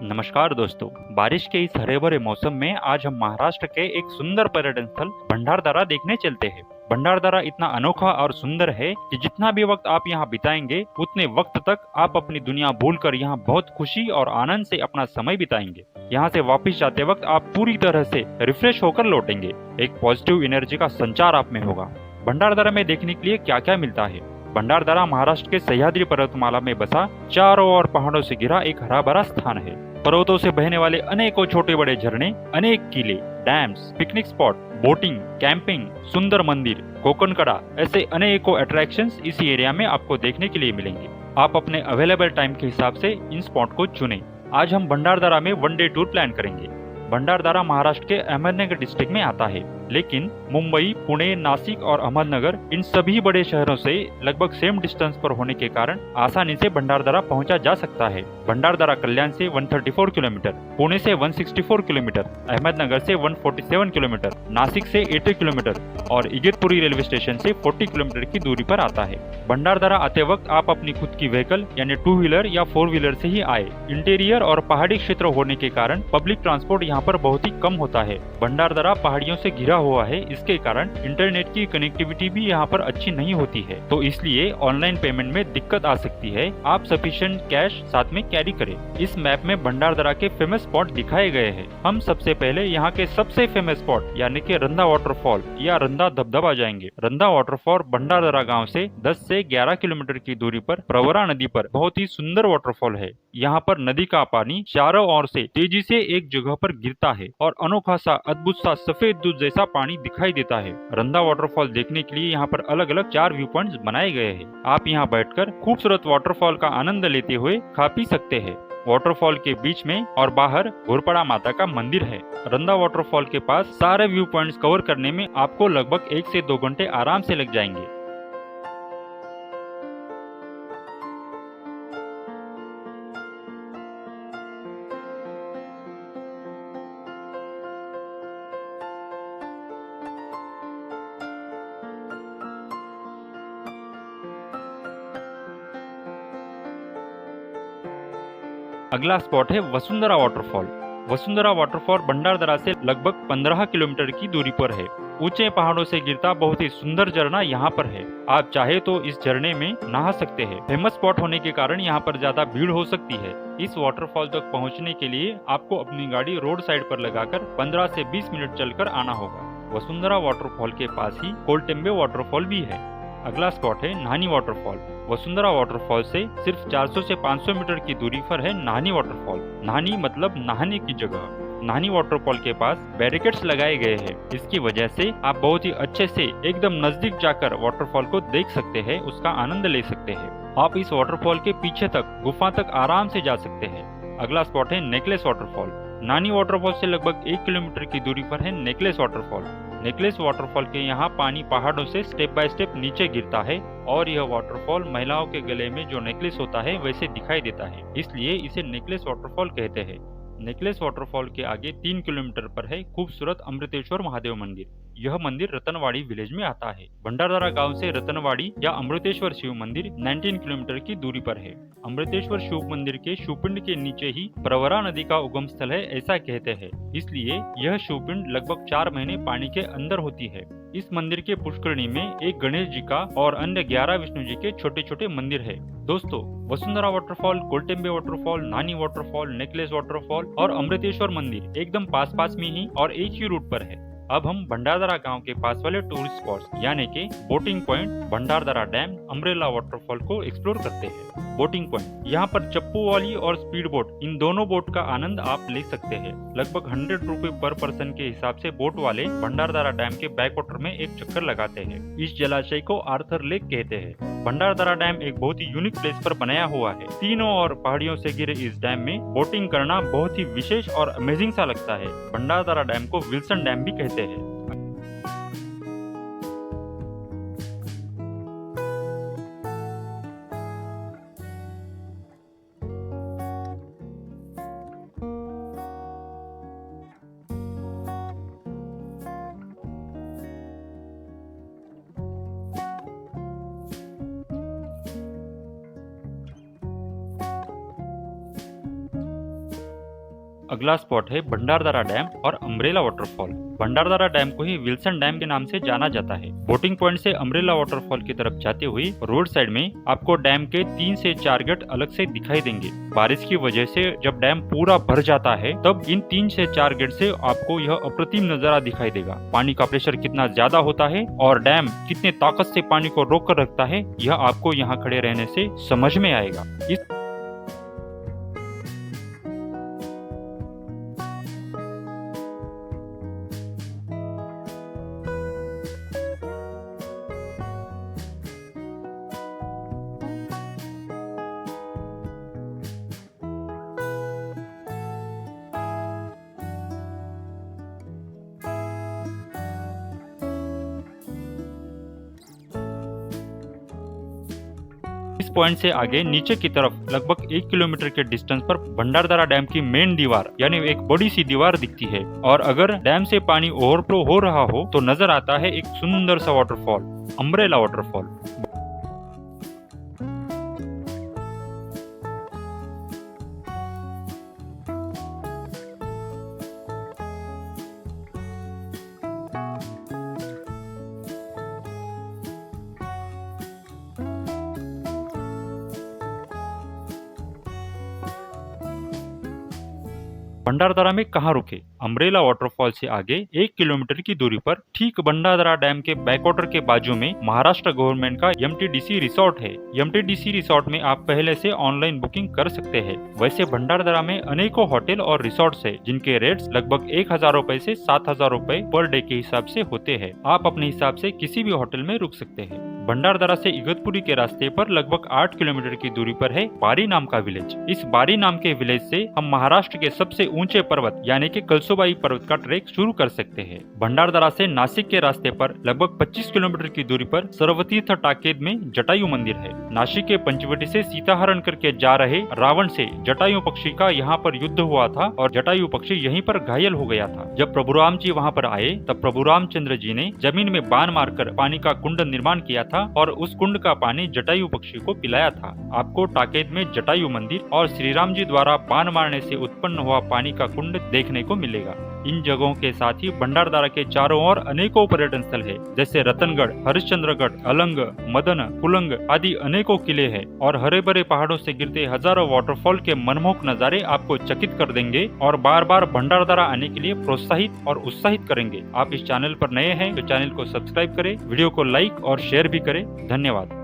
नमस्कार दोस्तों। बारिश के इस हरे भरे मौसम में आज हम महाराष्ट्र के एक सुंदर पर्यटन स्थल भंडारदरा देखने चलते हैं। भंडारदरा इतना अनोखा और सुंदर है कि जितना भी वक्त आप यहाँ बिताएंगे उतने वक्त तक आप अपनी दुनिया भूलकर यहाँ बहुत खुशी और आनंद से अपना समय बिताएंगे। यहाँ से वापस जाते वक्त आप पूरी तरह से रिफ्रेश होकर लौटेंगे। एक पॉजिटिव एनर्जी का संचार आप में होगा। भंडारदरा में देखने के लिए क्या क्या मिलता है? भंडारदरा महाराष्ट्र के सह्याद्री पर्वतमाला में बसा चारों ओर पहाड़ों से घिरा एक हरा भरा स्थान है। पर्वतों से बहने वाले अनेकों छोटे बड़े झरने, अनेक किले, dams, picnic spot, boating, camping, सुंदर मंदिर, कोकण कड़ा, ऐसे अनेकों अट्रैक्शंस इसी एरिया में आपको देखने के लिए मिलेंगे। आप अपने अवेलेबल टाइम के हिसाब से इन स्पॉट को चुनें। आज हम भंडारदरा में वन डे टूर प्लान करेंगे। भंडारदरा महाराष्ट्र के अहमदनगर डिस्ट्रिक्ट में आता है, लेकिन मुंबई, पुणे, नासिक और अहमदनगर इन सभी बड़े शहरों से लगभग सेम डिस्टेंस पर होने के कारण आसानी से भंडारदरा पहुंचा जा सकता है। भंडारदरा कल्याण से 134 किलोमीटर, पुणे से 164 किलोमीटर, अहमदनगर से 147 किलोमीटर, नासिक से 80 किलोमीटर और इगतपुरी रेलवे स्टेशन से 40 किलोमीटर की दूरी पर आता है। भंडारदरा आते वक्त आप अपनी खुद की व्हीकल यानी 2 व्हीलर या 4 व्हीलर से ही आए। इंटीरियर और पहाड़ी क्षेत्र होने के कारण पब्लिक ट्रांसपोर्ट यहाँ पर बहुत ही कम होता है। भंडारदरा पहाड़ियों से घिरा हुआ है, इसके कारण इंटरनेट की कनेक्टिविटी भी यहाँ पर अच्छी नहीं होती है, तो इसलिए ऑनलाइन पेमेंट में दिक्कत आ सकती है। आप सफिशिएंट कैश साथ में कैरी करें। इस मैप में भंडारदरा के फेमस स्पॉट दिखाए गए हैं। हम सबसे पहले यहाँ के सबसे फेमस स्पॉट यानी कि रंधा वाटरफॉल या रंधा धबधबा जाएंगे। रंधा वाटरफॉल भंडारदरा गाँव से 10 से 11 किलोमीटर की दूरी पर प्रवरा नदी पर बहुत ही सुंदर वाटरफॉल है। यहाँ पर नदी का पानी चारों ओर से तेजी से एक जगह पर गिरता है और अनोखा सा, अद्भुत सा सफेद दूध जैसा पानी दिखाई देता है। रंधा वाटरफॉल देखने के लिए यहाँ पर अलग अलग 4 व्यू पॉइंट्स बनाए गए हैं। आप यहाँ बैठकर खूबसूरत वाटरफॉल का आनंद लेते हुए खा पी सकते हैं। वाटरफॉल के बीच में और बाहर घोरपड़ा माता का मंदिर है। रंधा वाटरफॉल के पास सारे व्यू पॉइंट्स कवर करने में आपको लगभग 1 से 2 घंटे आराम से लग जाएंगे। अगला स्पॉट है वसुंधरा वाटरफॉल। वसुंधरा वाटरफॉल भंडारदरा से लगभग 15 किलोमीटर की दूरी पर है। ऊंचे पहाड़ों से गिरता बहुत ही सुंदर झरना यहाँ पर है। आप चाहे तो इस झरने में नहा सकते हैं। फेमस स्पॉट होने के कारण यहाँ पर ज्यादा भीड़ हो सकती है। इस वाटरफॉल तक पहुँचने के लिए आपको अपनी गाड़ी रोड साइड पर लगाकर 15 से 20 मिनट चलकर आना होगा। वसुंधरा वाटरफॉल के पास ही कोलटेम्बे वाटरफॉल भी है। अगला स्पॉट है नाहनी वाटरफॉल। वसुंधरा वाटरफॉल से सिर्फ 400 से 500 मीटर की दूरी पर है नाहनी वाटरफॉल। नाहनी मतलब नहाने की जगह। नाहनी वाटरफॉल के पास बैरिकेड्स लगाए गए हैं। इसकी वजह से आप बहुत ही अच्छे से एकदम नजदीक जाकर वाटरफॉल को देख सकते हैं, उसका आनंद ले सकते हैं। आप इस वाटरफॉल के पीछे तक गुफा तक आराम से जा सकते हैं। अगला स्पॉट है नेकलेस वाटरफॉल। नानी वाटरफॉल से लगभग 1 किलोमीटर की दूरी पर है नेकलेस वाटरफॉल। नेकलेस वाटरफॉल के यहाँ पानी पहाड़ों से स्टेप बाय स्टेप नीचे गिरता है और यह वाटरफॉल महिलाओं के गले में जो नेकलेस होता है वैसे दिखाई देता है, इसलिए इसे नेकलेस वाटरफॉल कहते हैं। नेकलेस वाटरफॉल के आगे 3 किलोमीटर पर है खूबसूरत अमृतेश्वर महादेव मंदिर। यह मंदिर रतनवाड़ी विलेज में आता है। भंडारदरा गांव से रतनवाड़ी या अमृतेश्वर शिव मंदिर 19 किलोमीटर की दूरी पर है। अमृतेश्वर शिव मंदिर के शिवपिंड के नीचे ही प्रवरा नदी का उगम स्थल है, ऐसा कहते हैं, इसलिए यह शिवपिंड लगभग 4 महीने पानी के अंदर होती है। इस मंदिर के पुष्करणी में एक गणेश जी का और अन्य 11 विष्णु जी के छोटे छोटे मंदिर है। दोस्तों, वसुंधरा वाटरफॉल, कोलटेम्बे वाटरफॉल, नानी वाटरफॉल, नेकलेस वाटरफॉल और अमृतेश्वर मंदिर एकदम पास पास में ही और एक ही रूट पर है। अब हम भंडारदरा गांव के पास वाले टूरिस्ट स्पॉट्स यानी कि boating point, Bhandardara dam, umbrella waterfall को एक्सप्लोर करते हैं। बोटिंग पॉइंट, यहाँ पर चप्पू वाली और स्पीड बोट, इन दोनों बोट का आनंद आप ले सकते हैं। लगभग 100 रुपए पर पर्सन के हिसाब से बोट वाले भंडारदरा डैम के बैकवाटर में एक चक्कर लगाते हैं। इस जलाशय को आर्थर लेक कहते हैं। भंडारदरा डैम एक बहुत ही यूनिक प्लेस पर बनाया हुआ है। तीनों और पहाड़ियों से घिरे इस डैम में बोटिंग करना बहुत ही विशेष और अमेजिंग सा लगता है। भंडारदरा डैम को विल्सन डैम भी कहते हैं। अगला स्पॉट है भंडारदरा डैम और अम्ब्रेला वाटरफॉल। भंडारदरा डैम को ही विल्सन डैम के नाम से जाना जाता है। बोटिंग पॉइंट से अम्ब्रेला वाटरफॉल की तरफ जाते हुए रोड साइड में आपको डैम के 3 से 4 गेट अलग से दिखाई देंगे। बारिश की वजह से जब डैम पूरा भर जाता है तब इन 3 से 4 गेट से आपको यह अप्रतिम नजारा दिखाई देगा। पानी का प्रेशर कितना ज्यादा होता है और डैम कितने ताकत से पानी को रोक कर रखता है यह आपको यहाँ खड़े रहने से समझ में आएगा। इस पॉइंट से आगे नीचे की तरफ लगभग 1 किलोमीटर के डिस्टेंस पर भंडारदरा डैम की मेन दीवार यानी एक बड़ी सी दीवार दिखती है और अगर डैम से पानी ओवरफ्लो हो रहा हो तो नजर आता है एक सुंदर सा वाटरफॉल, अम्ब्रेला वाटरफॉल। भंडारदरा में कहाँ रुके? अम्ब्रेला वाटरफॉल से आगे 1 किलोमीटर की दूरी पर ठीक भंडारदरा डैम के बैकवाटर के बाजू में महाराष्ट्र गवर्नमेंट का MTDC रिसोर्ट है। MTDC रिसोर्ट में आप पहले से ऑनलाइन बुकिंग कर सकते हैं। वैसे भंडारदरा में अनेकों होटल और रिसोर्ट्स है जिनके रेट्स लगभग 1000 रुपए से 7000 रुपए पर डे के हिसाब से होते हैं। आप अपने हिसाब से किसी भी होटल में रुक सकते हैं। भंडारदरा से इगतपुरी के रास्ते पर लगभग 8 किलोमीटर की दूरी पर है बारी नाम का विलेज। इस बारी नाम के विलेज से हम महाराष्ट्र के सबसे ऊंचे पर्वत यानी कि कलसोबाई पर्वत का ट्रेक शुरू कर सकते हैं। भंडारदरा से नासिक के रास्ते पर लगभग 25 किलोमीटर की दूरी पर सर्वतीर्थ टाकेद में जटायु मंदिर है। नासिक के पंचवटी से सीताहरण करके जा रहे रावण से जटायु पक्षी का यहाँ पर युद्ध हुआ था और जटायु पक्षी यहीं पर घायल हो गया था। जब प्रभु राम जी वहाँ पर आए तब प्रभु रामचंद्र जी ने जमीन में बाण मारकर पानी का कुंड निर्माण किया था और उस कुंड का पानी जटायु पक्षी को पिलाया था। आपको टाकेद में जटायु मंदिर और श्री राम जी द्वारा बाण मारने से उत्पन्न हुआ पानी का कुंड देखने को मिलेगा। इन जगहों के साथ ही भंडारदरा के चारों ओर अनेकों पर्यटन स्थल है जैसे रतनगढ़, हरिश्चंद्रगढ़, अलंग, मदन, कुलंग आदि अनेकों किले हैं और हरे भरे पहाड़ों से गिरते हजारों वाटरफॉल के मनमोहक नजारे आपको चकित कर देंगे और बार बार भंडारदरा आने के लिए प्रोत्साहित और उत्साहित करेंगे। आप इस चैनल पर नए हैं तो चैनल को सब्सक्राइब करें, वीडियो को लाइक और शेयर भी करें। धन्यवाद।